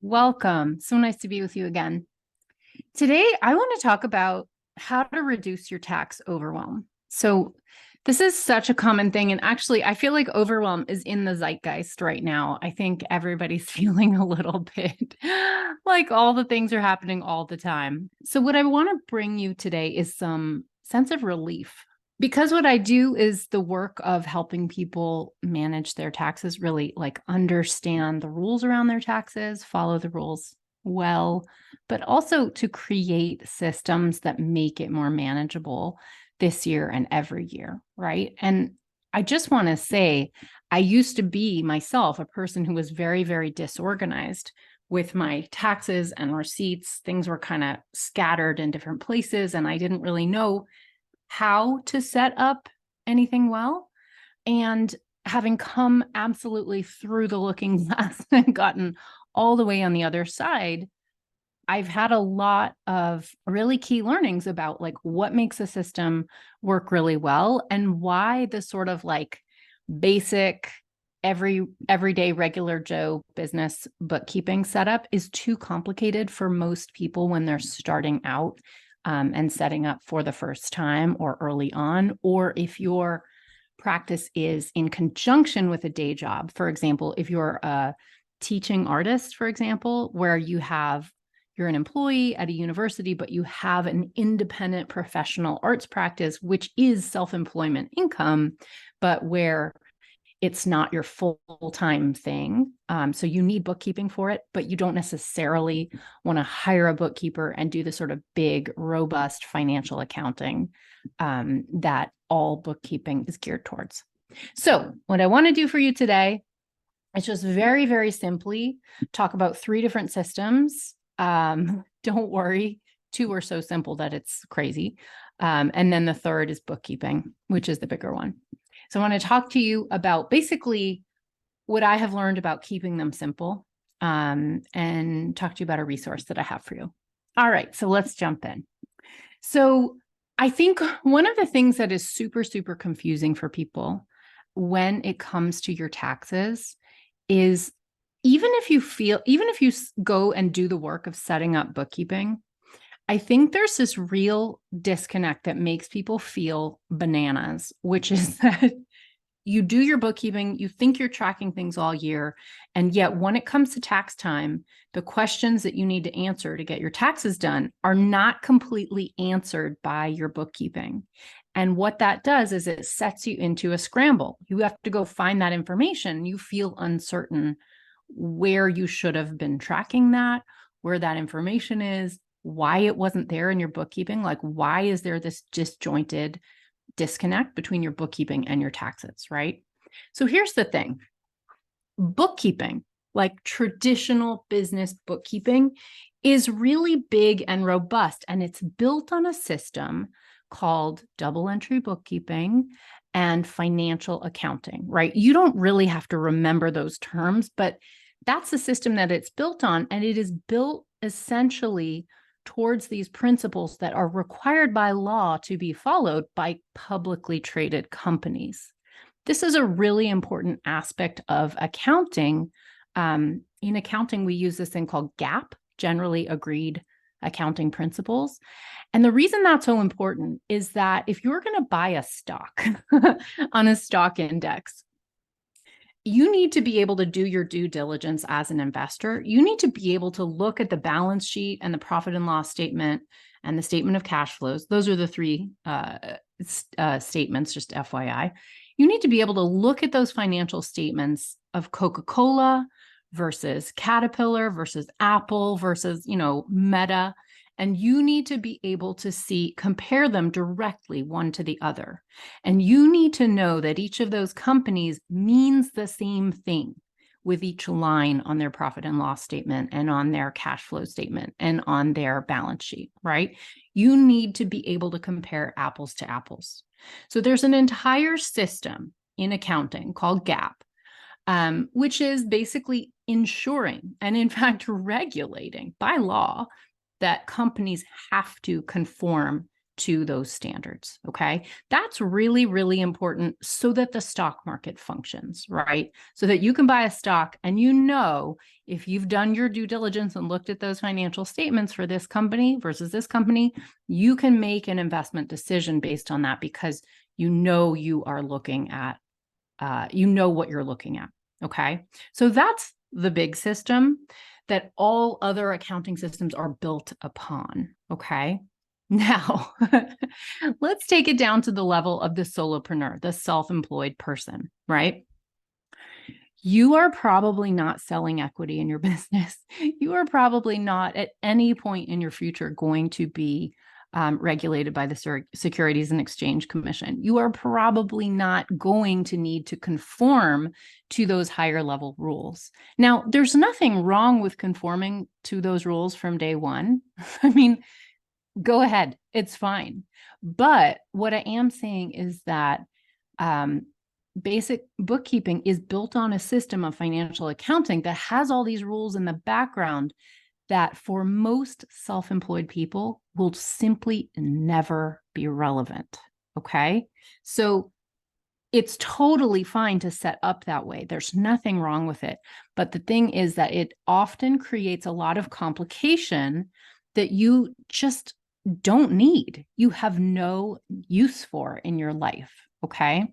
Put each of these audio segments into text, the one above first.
Welcome. So nice to be with you again. Today, I want to talk about how to reduce your tax overwhelm. So, this is such a common thing. And actually, I feel like overwhelm is in the zeitgeist right now. I think everybody's feeling a little bit like all the things are happening all the time. So, what I want to bring you today is some sense of relief. Because what I do is the work of helping people manage their taxes, really like understand the rules around their taxes, follow the rules well, but also to create systems that make it more manageable this year and every year, right? And I just want to say, I used to be myself a person who was very, very disorganized with my taxes and receipts. Things were kind of scattered in different places, and I didn't really know how to set up anything well. And having come absolutely through the looking glass and gotten all the way on the other side, I've had a lot of really key learnings about like what makes a system work really well and why the sort of like basic everyday regular Joe business bookkeeping setup is too complicated for most people when they're starting out and setting up for the first time or early on, or if your practice is in conjunction with a day job. For example, if you're a teaching artist, for example, where you're an employee at a university, but you have an independent professional arts practice, which is self-employment income, but where it's not your full-time thing. So you need bookkeeping for it, but you don't necessarily want to hire a bookkeeper and do the sort of big, robust financial accounting that all bookkeeping is geared towards. So what I want to do for you today is just very, very simply talk about 3 different systems. Don't worry, 2 are so simple that it's crazy. And then the third is bookkeeping, which is the bigger one. So I want to talk to you about basically what I have learned about keeping them simple, and talk to you about a resource that I have for you. All right, so let's jump in. So I think one of the things that is super, super confusing for people when it comes to your taxes is even if you go and do the work of setting up bookkeeping, I think there's this real disconnect that makes people feel bananas, which is that you do your bookkeeping, you think you're tracking things all year, and yet when it comes to tax time, the questions that you need to answer to get your taxes done are not completely answered by your bookkeeping. And what that does is it sets you into a scramble. You have to go find that information. You feel uncertain where you should have been tracking that, where that information is, why it wasn't there in your bookkeeping. Like, why is there this disjointed disconnect between your bookkeeping and your taxes, right? So here's the thing. Bookkeeping, like traditional business bookkeeping, is really big and robust, and it's built on a system called double entry bookkeeping and financial accounting, right? You don't really have to remember those terms, but that's the system that it's built on, and it is built essentially towards these principles that are required by law to be followed by publicly traded companies. This is a really important aspect of accounting. In accounting, we use this thing called GAAP, generally agreed accounting principles. And the reason that's so important is that if you're going to buy a stock on a stock index, you need to be able to do your due diligence as an investor. You need to be able to look at the balance sheet and the profit and loss statement and the statement of cash flows. Those are the 3 statements, just FYI. You need to be able to look at those financial statements of Coca-Cola versus Caterpillar versus Apple versus, Meta. And you need to be able to compare them directly one to the other. And you need to know that each of those companies means the same thing with each line on their profit and loss statement and on their cash flow statement and on their balance sheet, right? You need to be able to compare apples to apples. So there's an entire system in accounting called GAAP, which is basically ensuring and in fact regulating by law that companies have to conform to those standards. Okay. That's really, really important so that the stock market functions, right? So that you can buy a stock and if you've done your due diligence and looked at those financial statements for this company versus this company, you can make an investment decision based on that because you are looking at, what you're looking at. Okay. So that's the big system that all other accounting systems are built upon. Okay. Now, let's take it down to the level of the solopreneur, the self-employed person, right? You are probably not selling equity in your business. You are probably not at any point in your future going to be regulated by the Securities and Exchange Commission. You are probably not going to need to conform to those higher level rules. Now, there's nothing wrong with conforming to those rules from day one. I mean, go ahead, it's fine. But what I am saying is that basic bookkeeping is built on a system of financial accounting that has all these rules in the background that for most self-employed people will simply never be relevant. Okay. So it's totally fine to set up that way. There's nothing wrong with it. But the thing is that it often creates a lot of complication that you just don't need. You have no use for in your life. Okay.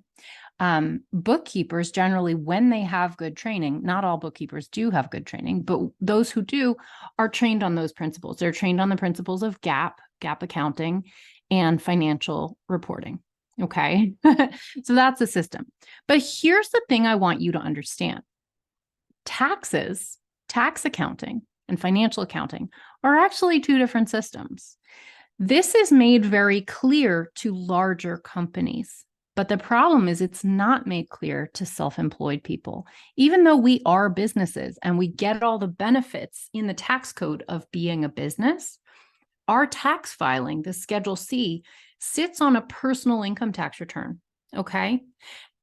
Bookkeepers generally, when they have good training, not all bookkeepers do have good training, but those who do are trained on those principles. They're trained on the principles of GAAP accounting, and financial reporting. Okay. So that's a system. But here's the thing I want you to understand. Tax accounting, and financial accounting are actually two different systems. This is made very clear to larger companies. But the problem is it's not made clear to self-employed people. Even though we are businesses and we get all the benefits in the tax code of being a business, our tax filing, the Schedule C, sits on a personal income tax return, okay?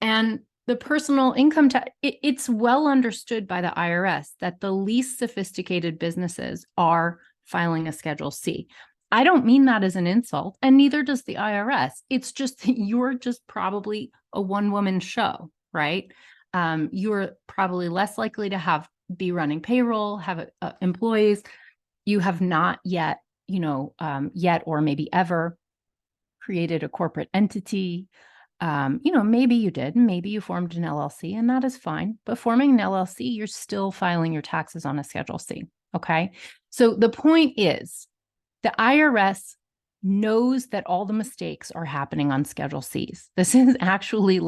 And the personal income tax, it's well understood by the IRS that the least sophisticated businesses are filing a Schedule C. I don't mean that as an insult, and neither does the IRS. It's just that you're just probably a one-woman show, right? You're probably less likely to be running payroll, have employees. You have not yet, or maybe ever created a corporate entity. Maybe you did, maybe you formed an LLC, and that is fine. But forming an LLC, you're still filing your taxes on a Schedule C, okay? So the point is, the IRS knows that all the mistakes are happening on Schedule Cs. This is actually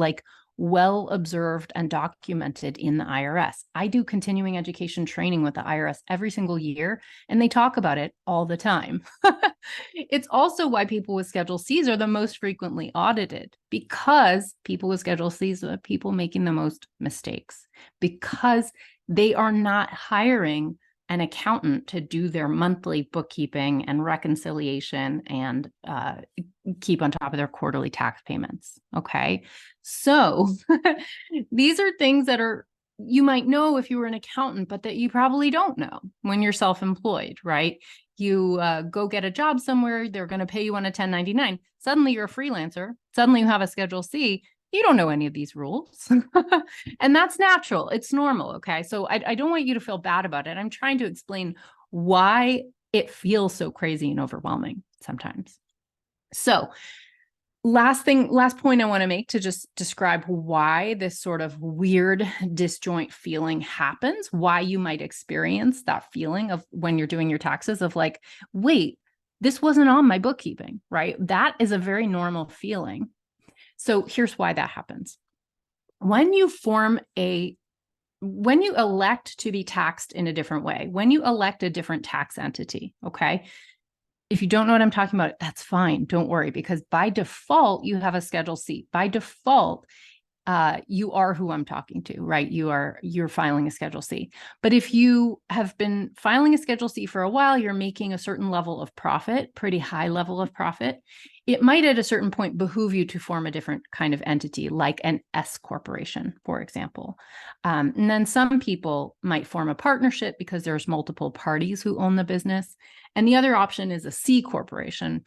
well observed and documented in the IRS. I do continuing education training with the IRS every single year, and they talk about it all the time. It's also why people with Schedule Cs are the most frequently audited, because people with Schedule Cs are the people making the most mistakes, because they are not hiring an accountant to do their monthly bookkeeping and reconciliation and keep on top of their quarterly tax payments. Okay. So these are things that you might know if you were an accountant, but that you probably don't know when you're self-employed, right? You go get a job somewhere, they're going to pay you on a 1099. Suddenly you're a freelancer. Suddenly you have a Schedule C. You don't know any of these rules. And that's natural. It's normal. Okay. So I don't want you to feel bad about it. I'm trying to explain why it feels so crazy and overwhelming sometimes. So last point I want to make to just describe why this sort of weird disjoint feeling happens, why you might experience that feeling of when you're doing your taxes of wait, this wasn't on my bookkeeping, right? That is a very normal feeling. So here's why that happens. When you elect to be taxed in a different way, when you elect a different tax entity, okay? If you don't know what I'm talking about, that's fine. Don't worry, because by default, you have a Schedule C. By default, you are who I'm talking to, right? You're filing a Schedule C. But if you have been filing a Schedule C for a while, you're making a certain level of profit, pretty high level of profit. It might at a certain point behoove you to form a different kind of entity, like an S corporation, for example. And then some people might form a partnership because there's multiple parties who own the business. And the other option is a C corporation.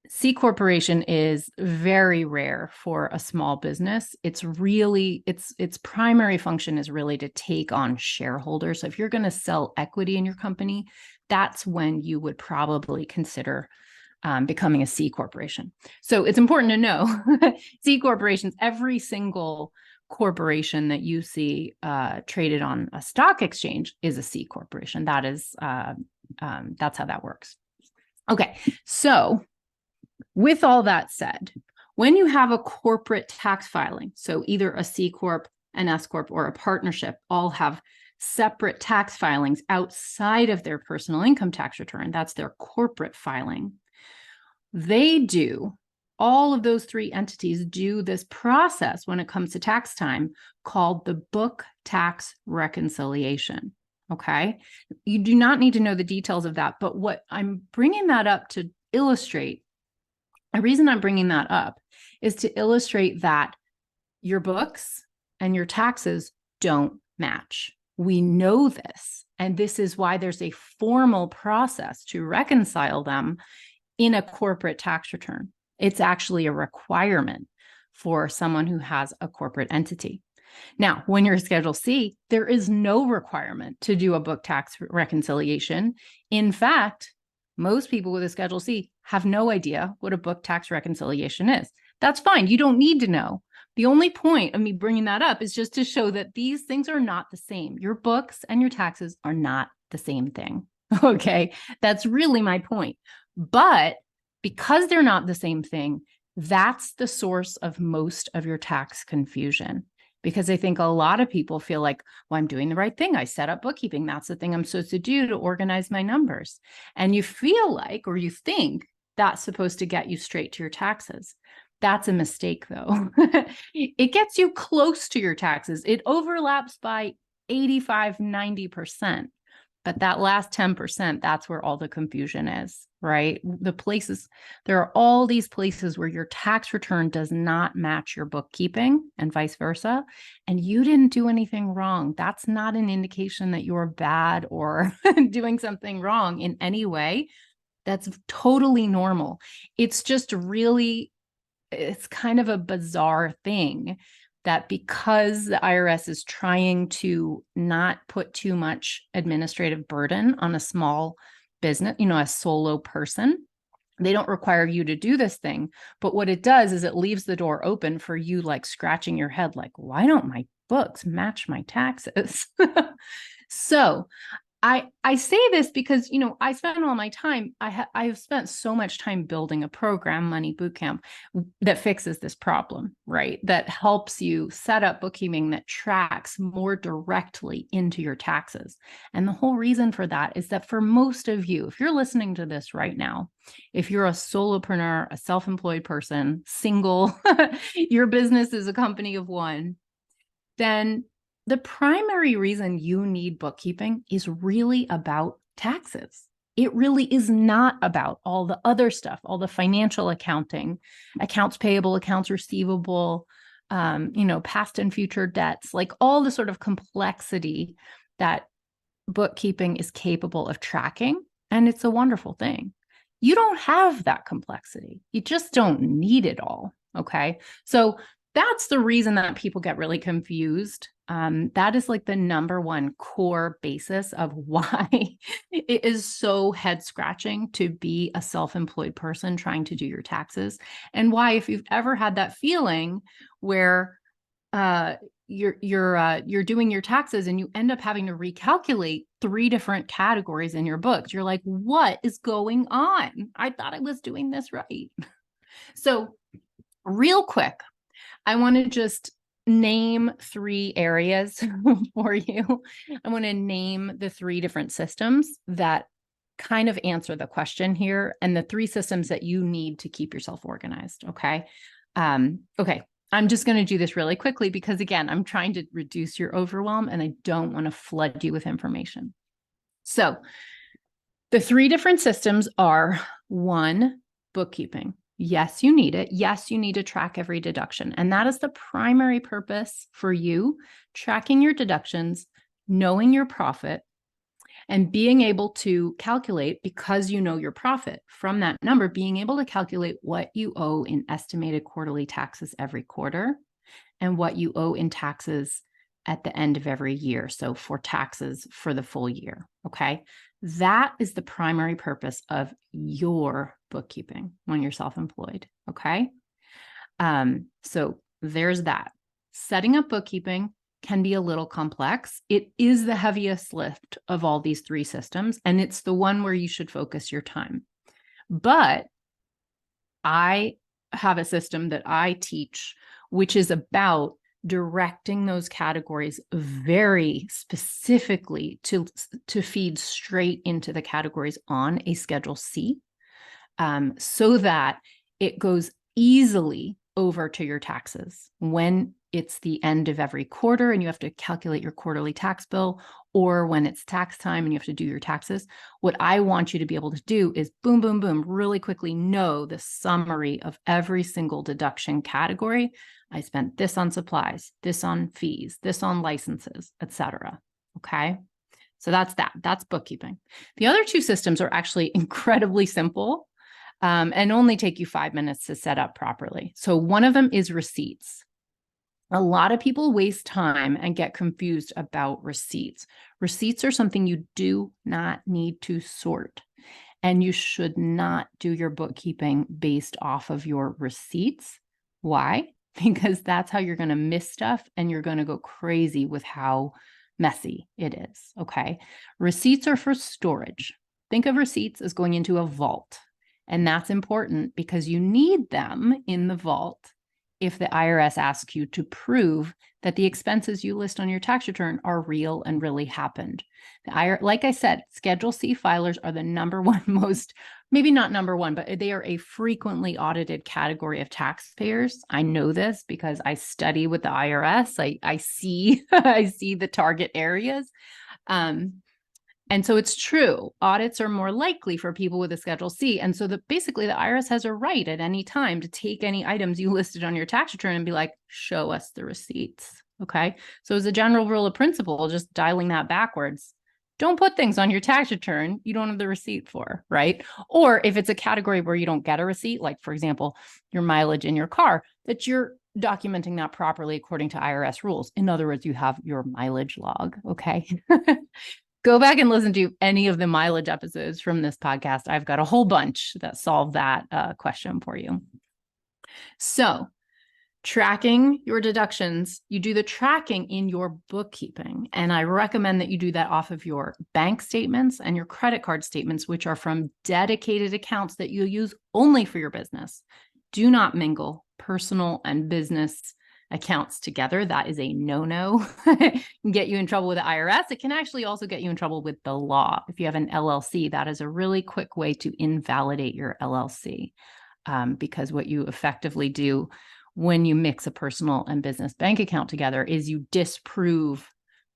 C corporation is very rare for a small business. It's really, its primary function is really to take on shareholders. So if you're going to sell equity in your company, that's when you would probably consider becoming a C corporation. So it's important to know C corporations, every single corporation that you see traded on a stock exchange is a C corporation. That's how that works. Okay, so with all that said, when you have a corporate tax filing, so either a C Corp, an S Corp, or a partnership all have separate tax filings outside of their personal income tax return, that's their corporate filing. All of those three entities do this process when it comes to tax time called the book tax reconciliation. Okay. You do not need to know the details of that, but what I'm bringing that up to illustrate, the reason I'm bringing that up is to illustrate that your books and your taxes don't match. We know this, and this is why there's a formal process to reconcile them in a corporate tax return. It's actually a requirement for someone who has a corporate entity. Now, when you're Schedule C, there is no requirement to do a book tax reconciliation. In fact, most people with a Schedule C have no idea what a book tax reconciliation is. That's fine. You don't need to know. The only point of me bringing that up is just to show that these things are not the same. Your books and your taxes are not the same thing. Okay, that's really my point. But because they're not the same thing, that's the source of most of your tax confusion. Because I think a lot of people feel like, well, I'm doing the right thing. I set up bookkeeping. That's the thing I'm supposed to do to organize my numbers. And you feel like, or you think that's supposed to get you straight to your taxes. That's a mistake, though. It gets you close to your taxes. It overlaps by 85, 90%. But that last 10%, that's where all the confusion is, right? There are all these places where your tax return does not match your bookkeeping and vice versa. And you didn't do anything wrong. That's not an indication that you're bad or doing something wrong in any way. That's totally normal. It's just really, it's kind of a bizarre thing that because the IRS is trying to not put too much administrative burden on a small business, a solo person, they don't require you to do this thing. But what it does is it leaves the door open for you, like scratching your head, like, why don't my books match my taxes? So I say this because, I spend all my time, I've spent so much time building a program, Money Bootcamp, that fixes this problem, right? That helps you set up bookkeeping that tracks more directly into your taxes. And the whole reason for that is that for most of you, if you're listening to this right now, if you're a solopreneur, a self-employed person, single, your business is a company of one, then the primary reason you need bookkeeping is really about taxes. It really is not about all the other stuff, all the financial accounting, accounts payable, accounts receivable, past and future debts, like all the sort of complexity that bookkeeping is capable of tracking. And it's a wonderful thing. You don't have that complexity. You just don't need it all. Okay. So that's the reason that people get really confused. That is like the number one core basis of why it is so head scratching to be a self-employed person trying to do your taxes, and why, if you've ever had that feeling where you're doing your taxes and you end up having to recalculate 3 different categories in your books, you're like, what is going on? I thought I was doing this right. So real quick, I want to just name 3 areas for you. I want to name the 3 different systems that kind of answer the question here, and the 3 systems that you need to keep yourself organized. Okay. Okay. I'm just going to do this really quickly because, again, I'm trying to reduce your overwhelm and I don't want to flood you with information. So the 3 different systems are: 1, bookkeeping. Yes, you need it. Yes, you need to track every deduction. And that is the primary purpose for you: tracking your deductions, knowing your profit, And being able to calculate, because you know your profit from that number, being able to calculate what you owe in estimated quarterly taxes every quarter and what you owe in taxes at the end of every year. So for taxes for the full year, okay? That is the primary purpose of your bookkeeping when you're self-employed, okay? So there's that. Setting up bookkeeping can be a little complex. It is the heaviest lift of all these three systems, and it's the one where you should focus your time. But I have a system that I teach, which is about directing those categories very specifically to feed straight into the categories on a Schedule C, so that it goes easily over to your taxes when it's the end of every quarter and you have to calculate your quarterly tax bill, or when it's tax time and you have to do your taxes. What I want you to be able to do is boom, boom, boom, really quickly know the summary of every single deduction category. I spent this on supplies, this on fees, this on licenses, etc. Okay. So that's bookkeeping. The other two systems are actually incredibly simple, and only take you 5 minutes to set up properly. So one of them is receipts. A lot of people waste time and get confused about receipts. Receipts are something you do not need to sort, and you should not do your bookkeeping based off of your receipts. Why? Because that's how you're going to miss stuff, and you're going to go crazy with how messy it is, okay? Receipts are for storage. Think of receipts as going into a vault, and that's important because you need them in the vault if the IRS asks you to prove that the expenses you list on your tax return are real and really happened. Like I said, Schedule C filers are the number one most, maybe not number one, but they are a frequently audited category of taxpayers. I know this because I study with the IRS. I see, I see the target areas. And so it's true, audits are more likely for people with a Schedule C. And so basically the IRS has a right at any time to take any items you listed on your tax return and be like, show us the receipts, okay? So as a general rule of principle, just dialing that backwards, don't put things on your tax return you don't have the receipt for, right? Or if it's a category where you don't get a receipt, like for example, your mileage in your car, that you're documenting that properly according to IRS rules. In other words, you have your mileage log, okay? Go back and listen to any of the mileage episodes from this podcast. I've got a whole bunch that solve that question for you. So tracking your deductions, you do the tracking in your bookkeeping. And I recommend that you do that off of your bank statements and your credit card statements, which are from dedicated accounts that you'll use only for your business. Do not mingle personal and business accounts together. That is a no-no. It can get you in trouble with the IRS. It can actually also get you in trouble with the law. If you have an LLC, that is a really quick way to invalidate your LLC, because what you effectively do when you mix a personal and business bank account together is you disprove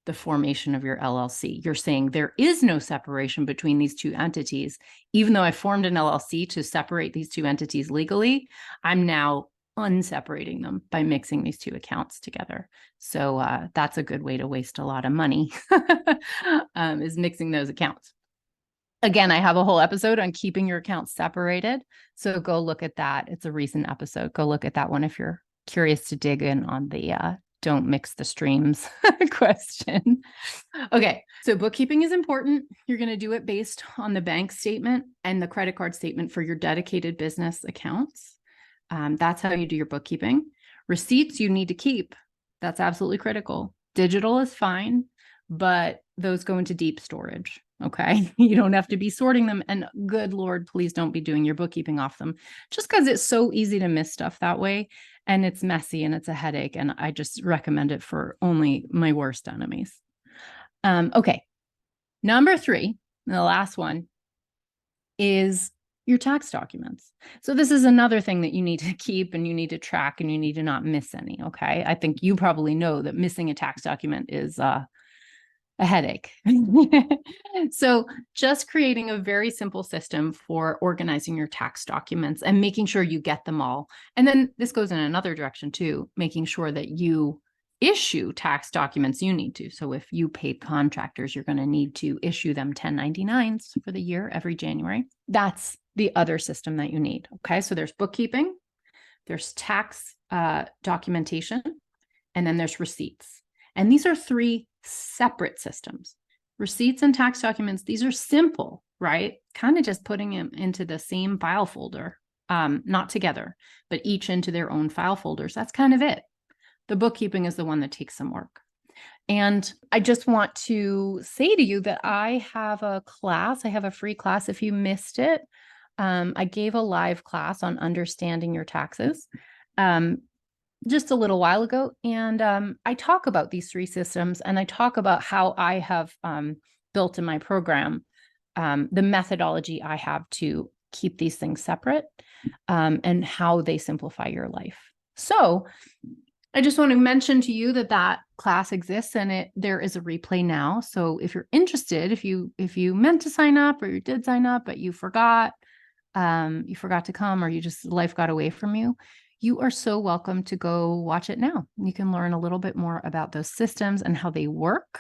the formation of your LLC. You're saying there is no separation between these two entities. Even though I formed an LLC to separate these two entities legally, I'm now unseparating them by mixing these two accounts together. So that's a good way to waste a lot of money, is mixing those accounts. Again, I have a whole episode on keeping your accounts separated. So go look at that. It's a recent episode. Go look at that one if you're curious to dig in on the don't mix the streams question. Okay, so bookkeeping is important. You're going to do it based on the bank statement and the credit card statement for your dedicated business accounts. That's how you do your bookkeeping. Receipts you need to keep. That's absolutely critical. Digital is fine, but those go into deep storage. Okay. You don't have to be sorting them. And good Lord, please don't be doing your bookkeeping off them, just because it's so easy to miss stuff that way. And it's messy and it's a headache. And I just recommend it for only my worst enemies. Okay. Number 3, the last one, is your tax documents. So this is another thing that you need to keep and you need to track and you need to not miss any. Okay. I think you probably know that missing a tax document is a headache. So just creating a very simple system for organizing your tax documents and making sure you get them all. And then this goes in another direction too, making sure that you issue tax documents, you need to. So if you paid contractors, you're going to need to issue them 1099s for the year every January. That's the other system that you need. Okay. So there's bookkeeping, there's tax documentation, and then there's receipts. And these are three separate systems. Receipts and tax documents, these are simple, right? Kind of just putting them into the same file folder, not together, but each into their own file folders. That's kind of it. The bookkeeping is the one that takes some work. And I just want to say to you that I have a class. I have a free class if you missed it. I gave a live class on understanding your taxes just a little while ago. And I talk about these three systems, and I talk about how I have built in my program the methodology I have to keep these things separate and how they simplify your life. So I just want to mention to you that that class exists, and there is a replay now. So if you're interested, if you meant to sign up or you did sign up, but you forgot to come, or you just life got away from you, you are so welcome to go watch it now. You can learn a little bit more about those systems and how they work.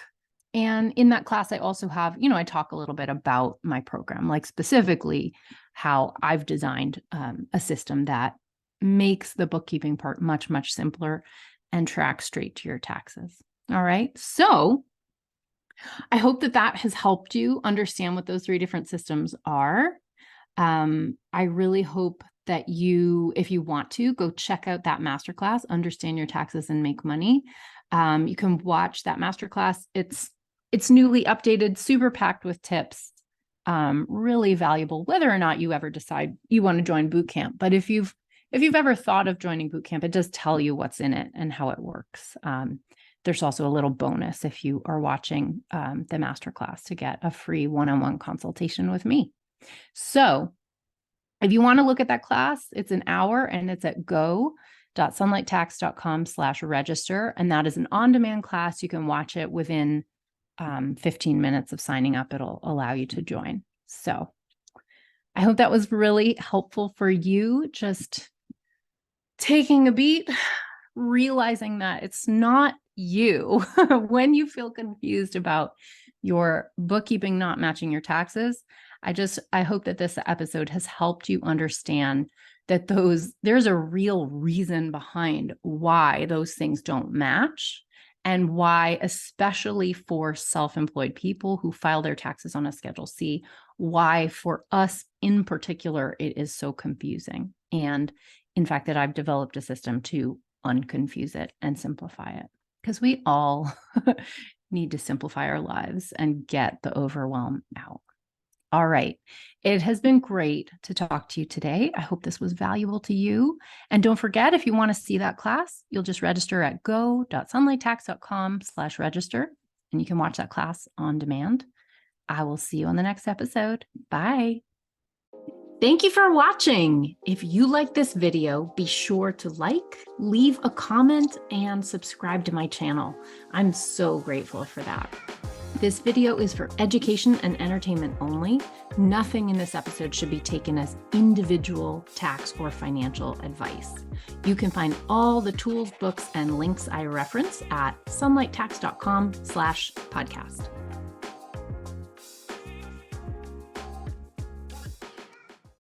And in that class, I also have, I talk a little bit about my program, like specifically how I've designed a system that makes the bookkeeping part much, much simpler and tracks straight to your taxes. All right. So I hope that has helped you understand what those three different systems are. I really hope that if you want to, go check out that masterclass, Understand Your Taxes and Make Money. You can watch that masterclass. It's newly updated, super packed with tips, really valuable, whether or not you ever decide you want to join boot camp. But if you've ever thought of joining boot camp, it does tell you what's in it and how it works. There's also a little bonus if you are watching the masterclass to get a free one-on-one consultation with me. So if you want to look at that class, it's an hour, and it's at go.sunlighttax.com/register. And that is an on-demand class. You can watch it within 15 minutes of signing up. It'll allow you to join. So I hope that was really helpful for you. Just taking a beat, realizing that it's not you. When you feel confused about your bookkeeping not matching your taxes, I hope that this episode has helped you understand that there's a real reason behind why those things don't match, and why, especially for self-employed people who file their taxes on a Schedule C, why for us in particular, it is so confusing. And in fact, that I've developed a system to unconfuse it and simplify it, because we all need to simplify our lives and get the overwhelm out. All right. It has been great to talk to you today. I hope this was valuable to you. And don't forget, if you want to see that class, you'll just register at go.sunlighttax.com/register, and you can watch that class on demand. I will see you on the next episode. Bye. Thank you for watching. If you like this video, be sure to leave a comment, and subscribe to my channel. I'm so grateful for that. This video is for education and entertainment only. Nothing in this episode should be taken as individual tax or financial advice. You can find all the tools, books, and links I reference at sunlighttax.com/podcast.